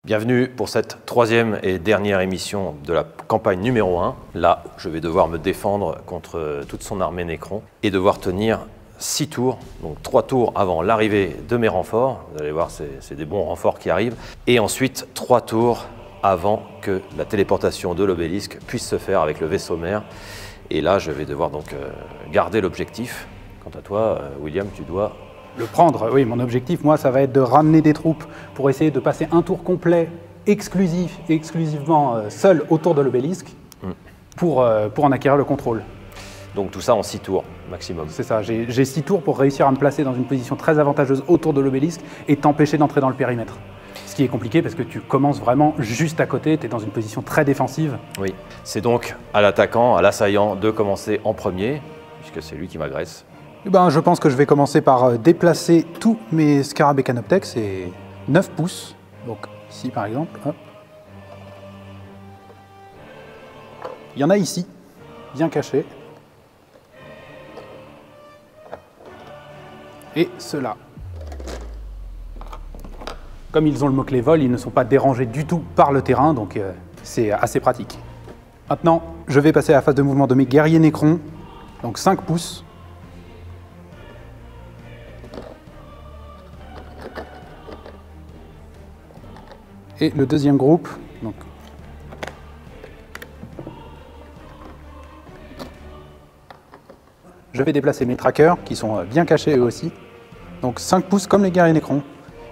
Bienvenue pour cette troisième et dernière émission de la campagne numéro 1. Là, je vais devoir me défendre contre toute son armée Nécron et devoir tenir 6 tours, donc 3 tours avant l'arrivée de mes renforts. Vous allez voir, c'est des bons renforts qui arrivent. Et ensuite, 3 tours avant que la téléportation de l'obélisque puisse se faire avec le vaisseau mère. Et là, je vais devoir donc garder l'objectif. Quant à toi, William, tu dois... Le prendre, oui, mon objectif, moi, ça va être de ramener des troupes pour essayer de passer un tour complet, exclusivement seul autour de l'obélisque, pour en acquérir le contrôle. Donc tout ça en 6 tours maximum. C'est ça, j'ai 6 tours pour réussir à me placer dans une position très avantageuse autour de l'obélisque et t'empêcher d'entrer dans le périmètre. Ce qui est compliqué parce que tu commences vraiment juste à côté, tu es dans une position très défensive. Oui, c'est donc à l'attaquant, à l'assaillant de commencer en premier, puisque c'est lui qui m'agresse. Eh ben, je pense que je vais commencer par déplacer tous mes scarabées canoptech, c'est 9 pouces. Donc ici par exemple, hop. Il y en a ici, bien cachés. Et ceux-là. Comme ils ont le mot-clé vol, ils ne sont pas dérangés du tout par le terrain, donc c'est assez pratique. Maintenant, je vais passer à la phase de mouvement de mes guerriers Nécron, donc 5 pouces. Et le deuxième groupe, donc, je vais déplacer mes trackers, qui sont bien cachés eux aussi. Donc 5 pouces comme les guerriers Nécron.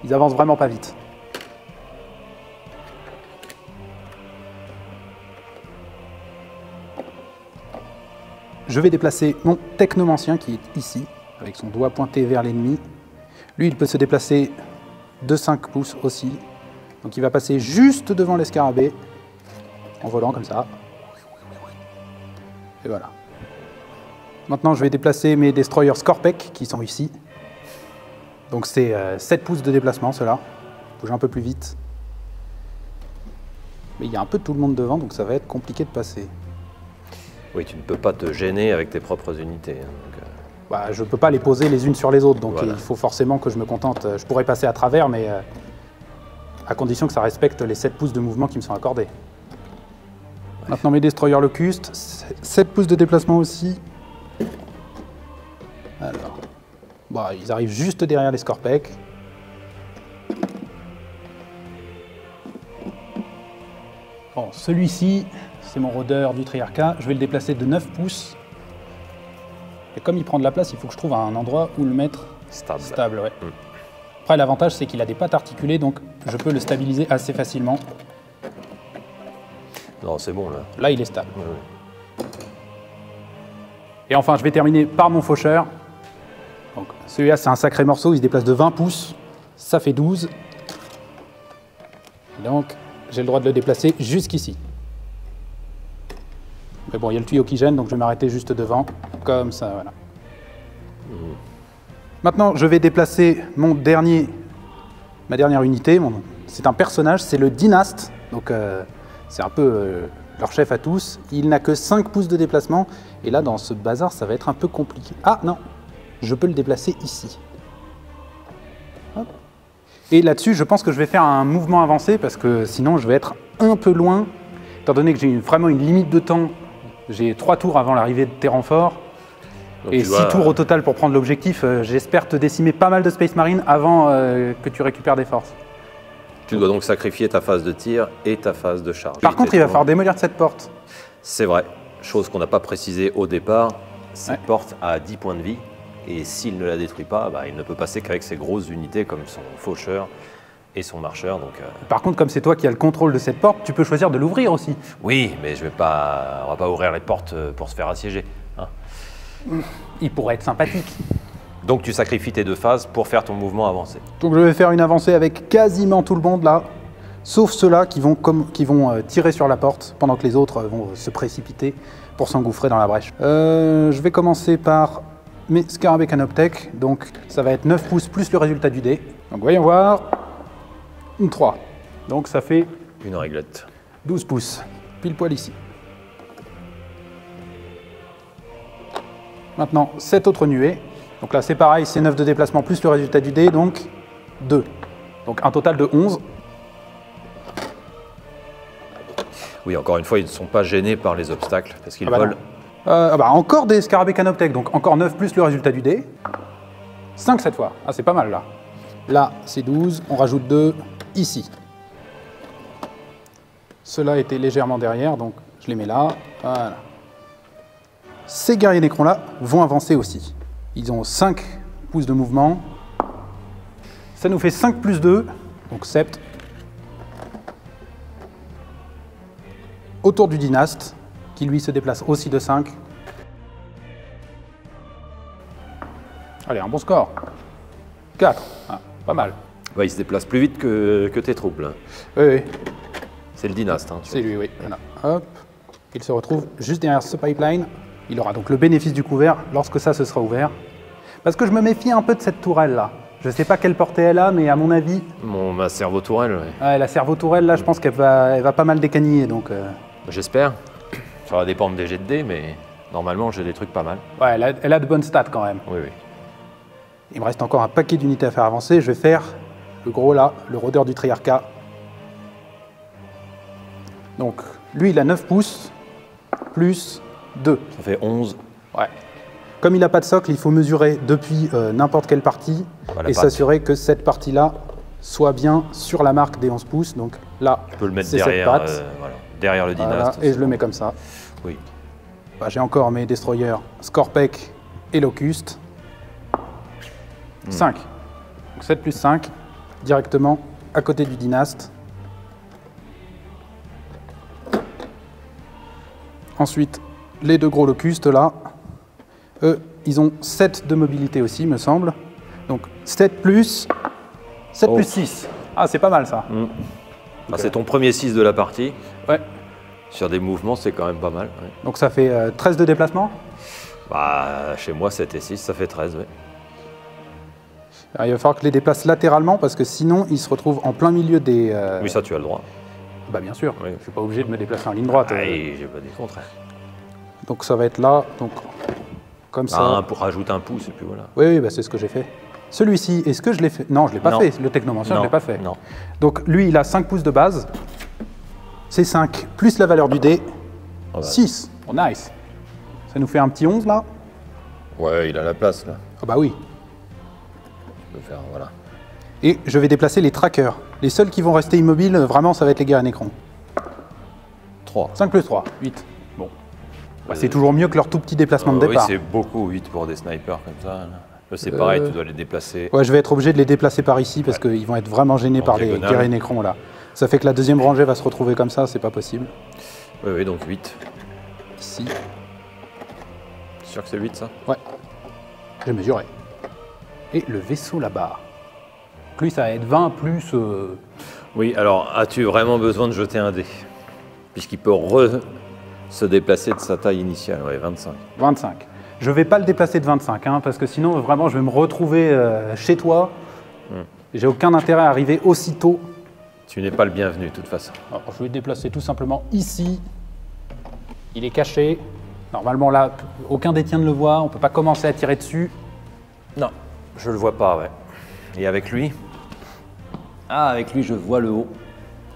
Ils avancent vraiment pas vite. Je vais déplacer mon technomancien qui est ici, avec son doigt pointé vers l'ennemi. Lui, il peut se déplacer de 5 pouces aussi. Donc il va passer juste devant les scarabées, en volant comme ça. Et voilà. Maintenant, je vais déplacer mes destroyers Scorpec, qui sont ici. Donc c'est 7 pouces de déplacement, ceux-là. Bouge un peu plus vite. Mais il y a un peu tout le monde devant, donc ça va être compliqué de passer. Oui, tu ne peux pas te gêner avec tes propres unités. Bah, je ne peux pas les poser les unes sur les autres, donc voilà. Il faut forcément que je me contente. Je pourrais passer à travers, mais à condition que ça respecte les 7 pouces de mouvement qui me sont accordés. Ouais. Maintenant mes destroyers locustes, 7 pouces de déplacement aussi. Alors, bah, ils arrivent juste derrière les Scorpec. Bon, celui-ci, c'est mon rôdeur du Triarcat. Je vais le déplacer de 9 pouces. Et comme il prend de la place, il faut que je trouve un endroit où le mettre stable. Ouais. Après, l'avantage, c'est qu'il a des pattes articulées, donc je peux le stabiliser assez facilement. Non, c'est bon, là. Là, il est stable. Oui. Et enfin, je vais terminer par mon faucheur. Donc, celui-là, c'est un sacré morceau. Il se déplace de 20 pouces. Ça fait 12. Donc, j'ai le droit de le déplacer jusqu'ici. Mais bon, il y a le tuyau qui gêne, donc je vais m'arrêter juste devant. Comme ça, voilà. Maintenant, je vais déplacer ma dernière unité. C'est un personnage, c'est le Dynaste. Donc, c'est un peu leur chef à tous. Il n'a que 5 pouces de déplacement. Et là, dans ce bazar, ça va être un peu compliqué. Ah, non, je peux le déplacer ici. Hop. Et là-dessus, je pense que je vais faire un mouvement avancé parce que sinon, je vais être un peu loin. Étant donné que j'ai vraiment une limite de temps, j'ai 3 tours avant l'arrivée de tes renforts. Donc et 6 tours au total pour prendre l'objectif. J'espère te décimer pas mal de Space Marine avant que tu récupères des forces. Tu dois donc sacrifier ta phase de tir et ta phase de charge. Par contre, il va falloir démolir cette porte. C'est vrai. Chose qu'on n'a pas précisé au départ. Cette porte a 10 points de vie. Et s'il ne la détruit pas, bah, il ne peut passer qu'avec ses grosses unités comme son faucheur et son marcheur. Donc, Par contre, comme c'est toi qui as le contrôle de cette porte, tu peux choisir de l'ouvrir aussi. Oui, mais on ne va pas ouvrir les portes pour se faire assiéger. Hein. Il pourrait être sympathique. Donc tu sacrifies tes 2 phases pour faire ton mouvement avancé. Donc je vais faire une avancée avec quasiment tout le monde là, sauf ceux-là qui vont tirer sur la porte pendant que les autres vont se précipiter pour s'engouffrer dans la brèche. Je vais commencer par mes scarabées canoptech, donc ça va être 9 pouces plus le résultat du dé. Donc voyons voir, 3. Donc ça fait une réglette. 12 pouces, pile poil ici. Maintenant, 7 autres nuées. Donc là, c'est pareil, c'est 9 de déplacement plus le résultat du dé, donc 2. Donc un total de 11. Oui, encore une fois, ils ne sont pas gênés par les obstacles parce qu'ils volent. Encore des scarabées canoptèques, donc encore 9 plus le résultat du dé. 5 cette fois. Ah, c'est pas mal là. Là, c'est 12. On rajoute 2 ici. Cela était légèrement derrière, donc je les mets là. Voilà. Ces guerriers nécrons-là vont avancer aussi. Ils ont 5 pouces de mouvement. Ça nous fait 5 plus 2, donc 7. Autour du dynaste, qui lui se déplace aussi de 5. Allez, un bon score. 4. Ah, pas mal. Ouais, il se déplace plus vite que tes troupes, là. Oui, oui. C'est le dynaste. Hein, c'est lui, oui. Voilà. Hop. Il se retrouve juste derrière ce pipeline. Il aura donc le bénéfice du couvert lorsque ça se sera ouvert. Parce que je me méfie un peu de cette tourelle-là. Je ne sais pas quelle portée elle a, mais à mon avis... Ma cerveau-tourelle, oui. Ouais, la cerveau-tourelle, là, je pense qu'elle va pas mal décaniller, donc... J'espère. Ça va dépendre des jets de dés, mais normalement, j'ai des trucs pas mal. Ouais, elle a de bonnes stats, quand même. Oui, oui. Il me reste encore un paquet d'unités à faire avancer. Je vais faire le gros, là, le rôdeur du triarcat. Donc, lui, il a 9 pouces, plus 2. Ça fait 11. Ouais. Comme il n'a pas de socle, il faut mesurer depuis n'importe quelle partie et s'assurer que cette partie-là soit bien sur la marque des 11 pouces. Donc là, tu peux le mettre c'est derrière, cette patte. voilà, derrière le dynaste. Voilà, et je le mets comme ça. Oui. Bah, j'ai encore mes destroyers Scorpec et Locust. 5. Donc 7 plus 5, directement à côté du dynaste. Ensuite, les 2 gros locustes là, eux, ils ont 7 de mobilité aussi, me semble. Donc 7 plus 6. Ah, c'est pas mal ça. Ah, c'est ton premier 6 de la partie. Ouais. Sur des mouvements, c'est quand même pas mal. Ouais. Donc ça fait 13 de déplacement. Bah, chez moi, 7 et 6, ça fait 13, oui. Alors, il va falloir que je les déplace latéralement parce que sinon, ils se retrouvent en plein milieu des... Oui, ça, tu as le droit. Bah bien sûr, oui. Je ne suis pas obligé de me déplacer en ligne droite. J'ai pas dit le contraire. Donc ça va être là, donc comme ça. Pour rajouter un pouce et puis voilà. Oui, bah, c'est ce que j'ai fait. Celui-ci, est-ce que je l'ai fait? Non, je ne l'ai pas fait. Le technomancien, je ne l'ai pas fait. Non. Donc lui, il a 5 pouces de base. C'est 5 plus la valeur du dé. 6. Oh, nice. Ça nous fait un petit 11 là. Ouais, il a la place là. Ah bah oui. Je peux faire, voilà. Et je vais déplacer les trackers. Les seuls qui vont rester immobiles, vraiment, ça va être les guerriers nécrons. 3. 5 plus 3, 8. Bon. Bah, c'est toujours mieux que leur tout petit déplacement de départ. Oui, c'est beaucoup, 8 pour des snipers comme ça. Là, c'est pareil, tu dois les déplacer. Ouais, je vais être obligé de les déplacer par ici parce qu'ils vont être vraiment gênés par les guerriers nécrons là. Ça fait que la deuxième rangée va se retrouver comme ça, c'est pas possible. Oui, donc 8. Ici. C'est sûr que c'est 8 ça? Ouais. J'ai mesuré. Et le vaisseau là-bas. Lui, ça va être 20 plus... Oui, alors as-tu vraiment besoin de jeter un dé? Puisqu'il peut se déplacer de sa taille initiale, ouais, 25. 25. Je vais pas le déplacer de 25, hein, parce que sinon, vraiment, je vais me retrouver chez toi. J'ai aucun intérêt à arriver aussitôt. Tu n'es pas le bienvenu, de toute façon. Alors, je vais le déplacer tout simplement ici. Il est caché. Normalement, là, aucun des tiens ne le voit. On ne peut pas commencer à tirer dessus. Non, je le vois pas, ouais. Et avec lui? Ah, avec lui, je vois le haut.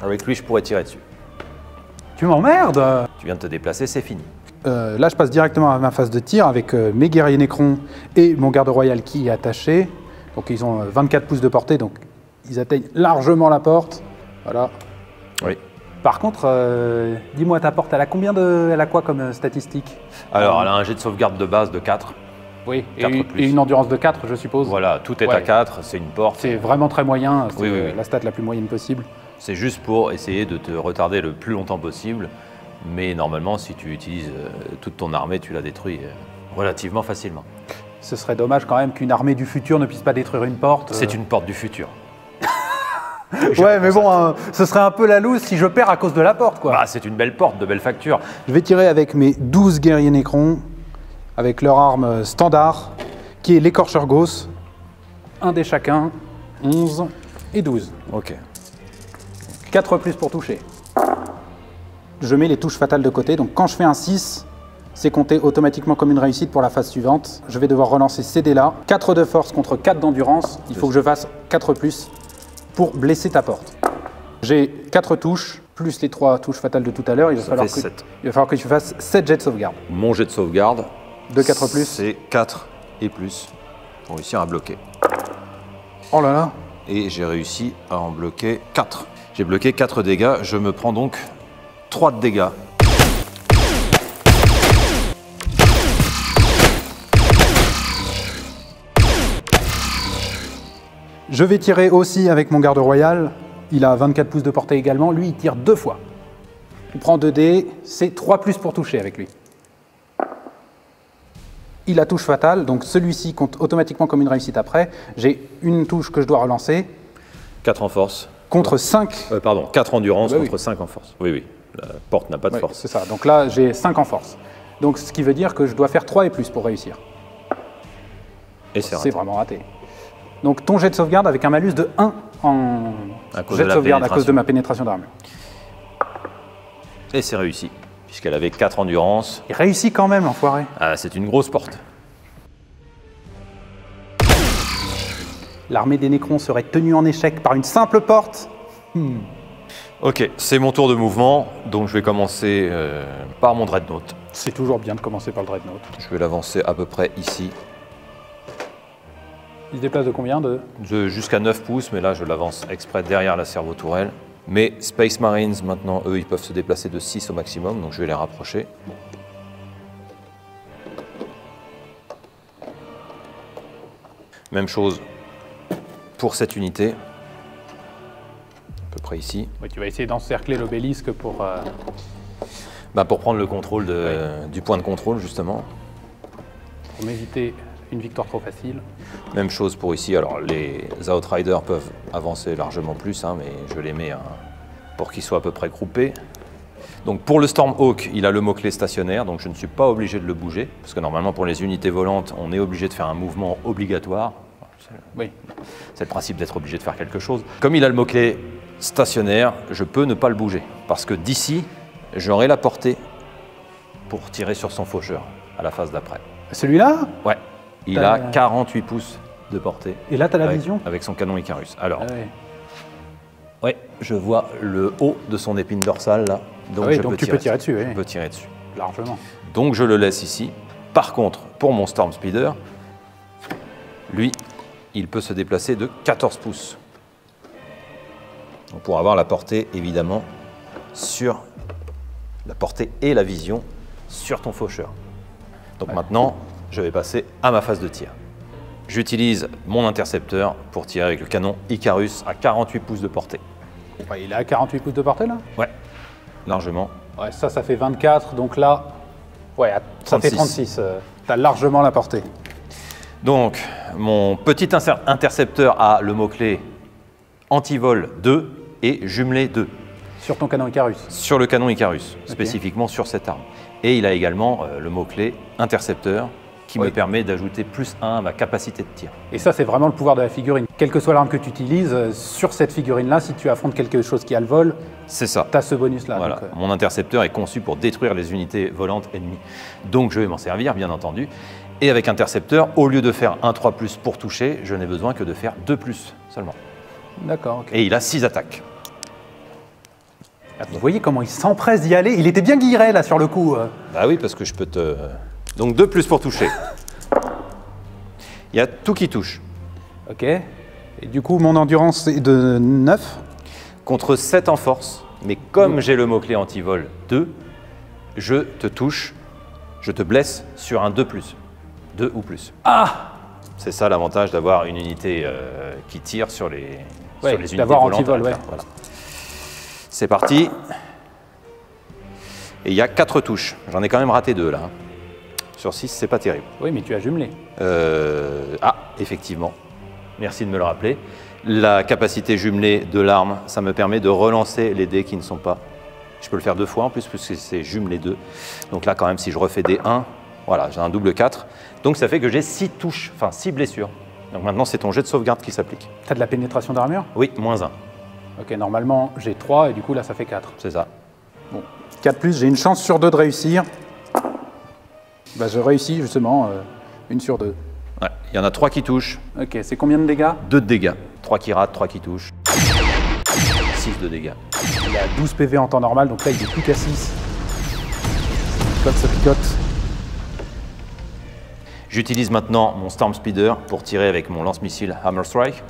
Avec lui, je pourrais tirer dessus. Tu m'emmerdes! Tu viens de te déplacer, c'est fini. Là, je passe directement à ma phase de tir avec mes guerriers nécrons et mon garde royal qui est attaché. Donc, ils ont 24 pouces de portée, donc ils atteignent largement la porte. Voilà. Oui. Par contre, dis-moi, ta porte, elle a quoi comme statistique? Alors, elle a un jet de sauvegarde de base de 4. Oui, et une endurance de 4, je suppose. Voilà, tout est à 4, c'est une porte. C'est vraiment très moyen, c'est oui. la stat la plus moyenne possible. C'est juste pour essayer de te retarder le plus longtemps possible. Mais normalement, si tu utilises toute ton armée, tu la détruis relativement facilement. Ce serait dommage quand même qu'une armée du futur ne puisse pas détruire une porte. C'est une porte du futur. Ouais, mais bon, ce serait un peu la loose si je perds à cause de la porte, quoi. Bah, c'est une belle porte, de belle facture. Je vais tirer avec mes 12 guerriers nécrons, avec leur arme standard, qui est l'écorcheur gauss. Un dé chacun, 11 et 12. Ok. 4 plus pour toucher. Je mets les touches fatales de côté, donc quand je fais un 6, c'est compté automatiquement comme une réussite pour la phase suivante. Je vais devoir relancer ces dés-là. 4 de force contre 4 d'endurance. Il faut que je fasse 4 plus pour blesser ta porte. J'ai 4 touches, plus les 3 touches fatales de tout à l'heure, il va falloir que tu fasses 7 jets de sauvegarde. Mon jet de sauvegarde, de 4 plus. C'est 4 et plus pour réussir à bloquer. Oh là là. Et j'ai réussi à en bloquer 4. J'ai bloqué 4 dégâts, je me prends donc 3 de dégâts. Je vais tirer aussi avec mon garde royal. Il a 24 pouces de portée également. Lui, il tire 2 fois. Il prend 2 dés. C'est 3 plus pour toucher avec lui. Il a touche fatale, donc celui-ci compte automatiquement comme une réussite après. J'ai une touche que je dois relancer. 4 en force. Contre 5. Pardon, 4 endurance bah contre oui. 5 en force. Oui, oui. La porte n'a pas de Oui, force. c'est ça. Donc là, j'ai 5 en force. Donc ce qui veut dire que je dois faire 3 et plus pour réussir. Et c'est vraiment raté. Donc ton jet de sauvegarde avec un malus de 1 en jet de sauvegarde à cause de ma pénétration d'armure. Et c'est réussi, puisqu'elle avait 4 endurance. Il réussit quand même, l'enfoiré. Ah, c'est une grosse porte. L'armée des Nécrons serait tenue en échec par une simple porte. Ok, c'est mon tour de mouvement, donc je vais commencer par mon Dreadnought. C'est toujours bien de commencer par le Dreadnought. Je vais l'avancer à peu près ici. Il se déplace de combien Jusqu'à 9 pouces, mais là je l'avance exprès derrière la servo-tourelle. Mais Space Marines, maintenant, eux, ils peuvent se déplacer de 6 au maximum, donc je vais les rapprocher. Même chose pour cette unité, à peu près ici. Oui, tu vas essayer d'encercler l'obélisque pour... Pour prendre le contrôle du point de contrôle, justement. Pour m'éviter une victoire trop facile. Même chose pour ici. Alors, les Outriders peuvent avancer largement plus, hein, mais je les mets pour qu'ils soient à peu près groupés. Donc, pour le Stormhawk, il a le mot-clé stationnaire, donc je ne suis pas obligé de le bouger, parce que normalement, pour les unités volantes, on est obligé de faire un mouvement obligatoire. Oui. C'est le principe d'être obligé de faire quelque chose. Comme il a le mot-clé stationnaire, je peux ne pas le bouger, parce que d'ici, j'aurai la portée pour tirer sur son faucheur, à la phase d'après. Celui-là? Ouais. Il a 48 pouces de portée. Et là, tu as la vision? Avec son canon Icarus. Alors, ouais, je vois le haut de son épine dorsale, là. Donc, tu peux tirer dessus. Je peux tirer dessus. Largement. Donc, je le laisse ici. Par contre, pour mon Storm Speeder, lui, il peut se déplacer de 14 pouces. Donc, pour avoir la portée, évidemment, sur la portée et la vision sur ton faucheur. Donc maintenant, je vais passer à ma phase de tir. J'utilise mon intercepteur pour tirer avec le canon Icarus à 48 pouces de portée. Ouais, il est à 48 pouces de portée, là? Ouais, largement. Ouais, ça fait 24, donc là, ouais, ça fait 36. Tu as largement la portée. Donc, mon petit intercepteur a le mot-clé anti-vol 2 et jumelé 2. Sur ton canon Icarus? Sur le canon Icarus, spécifiquement sur cette arme. Et il a également le mot-clé intercepteur qui me permet d'ajouter +1 à ma capacité de tir. Et ça, c'est vraiment le pouvoir de la figurine. Quelle que soit l'arme que tu utilises, sur cette figurine-là, si tu affrontes quelque chose qui a le vol, c'est ça. Tu as ce bonus-là. Voilà. Donc, Mon intercepteur est conçu pour détruire les unités volantes ennemies. Donc je vais m'en servir, bien entendu. Et avec intercepteur, au lieu de faire un 3+ pour toucher, je n'ai besoin que de faire 2+ seulement. D'accord. Okay. Et il a 6 attaques. Vous voyez comment il s'empresse d'y aller? Il était bien guilleret là sur le coup. Bah oui, parce que je peux te... Donc 2+ pour toucher. Il y a tout qui touche. Ok. Et du coup, mon endurance est de 9. Contre 7 en force. Mais comme j'ai le mot-clé anti-vol 2, je te touche, je te blesse sur un 2+. 2 ou plus. Ah! C'est ça l'avantage d'avoir une unité qui tire sur les unités d'avoir volantes. Anti-vol, ouais. Voilà. C'est parti. Et il y a 4 touches. J'en ai quand même raté 2 là. Sur 6, c'est pas terrible. Oui, mais tu as jumelé. Ah, effectivement. Merci de me le rappeler. La capacité jumelée de l'arme, ça me permet de relancer les dés qui ne sont pas. Je peux le faire 2 fois en plus, puisque c'est jumelé 2. Donc là, quand même, si je refais des 1, voilà, j'ai un double 4. Donc ça fait que j'ai 6 touches, enfin 6 blessures. Donc maintenant, c'est ton jet de sauvegarde qui s'applique. Tu as de la pénétration d'armure? Oui, -1. Ok, normalement, j'ai 3 et du coup, là, ça fait 4. C'est ça. Bon, 4+, j'ai une chance sur 2 de réussir. Bah, je réussis justement, 1 sur 2. Ouais, il y en a 3 qui touchent. Ok, c'est combien de dégâts? 2 de dégâts. 3 qui ratent, 3 qui touchent. 6 de dégâts. Il a 12 PV en temps normal, donc là il est plus qu'à 6. Ça picote. J'utilise maintenant mon Storm Speeder pour tirer avec mon lance-missile Hammer Strike.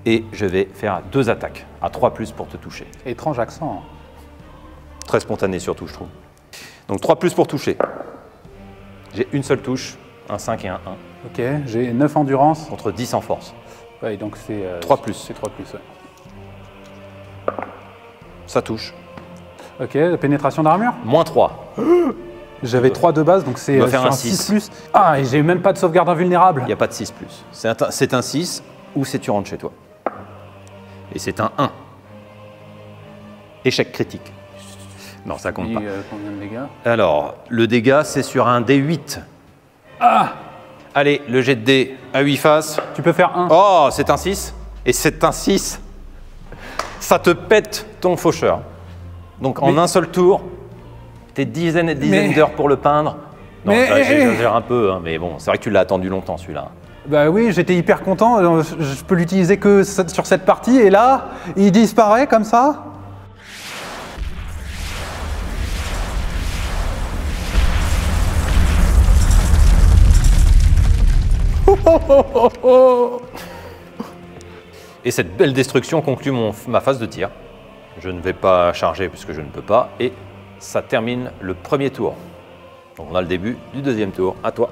Et je vais faire 2 attaques, à 3+ pour te toucher. Étrange accent. Très spontané surtout, je trouve. Donc 3+ pour toucher. J'ai une seule touche, un 5 et un 1. Ok, j'ai 9 endurance. Contre 10 en force. Ouais, donc c'est 3+. C'est 3+, ouais. Ça touche. Ok, pénétration d'armure. Moins 3. J'avais 3 de base, donc c'est On va faire un 6+. Ah, et j'ai même pas de sauvegarde invulnérable. Il n'y a pas de 6+. C'est un 6 ou c'est tu rentres chez toi. Et c'est un 1. Échec critique. Non, ça compte pas. Combien de dégâts? Alors, le dégât, c'est sur un D8. Ah! Allez, le jet de dés à 8 faces. Tu peux faire 1. Oh, c'est un 6. Et c'est un 6. Ça te pète ton faucheur. Donc, en un seul tour, tes dizaines et dizaines d'heures pour le peindre. Non, j'exagère un peu, hein, mais bon, c'est vrai que tu l'as attendu longtemps, celui-là. Bah oui, j'étais hyper content. Je peux l'utiliser que sur cette partie, et là, il disparaît comme ça. Et cette belle destruction conclut ma phase de tir. Je ne vais pas charger puisque je ne peux pas. Et ça termine le premier tour. Donc on a le début du deuxième tour. À toi.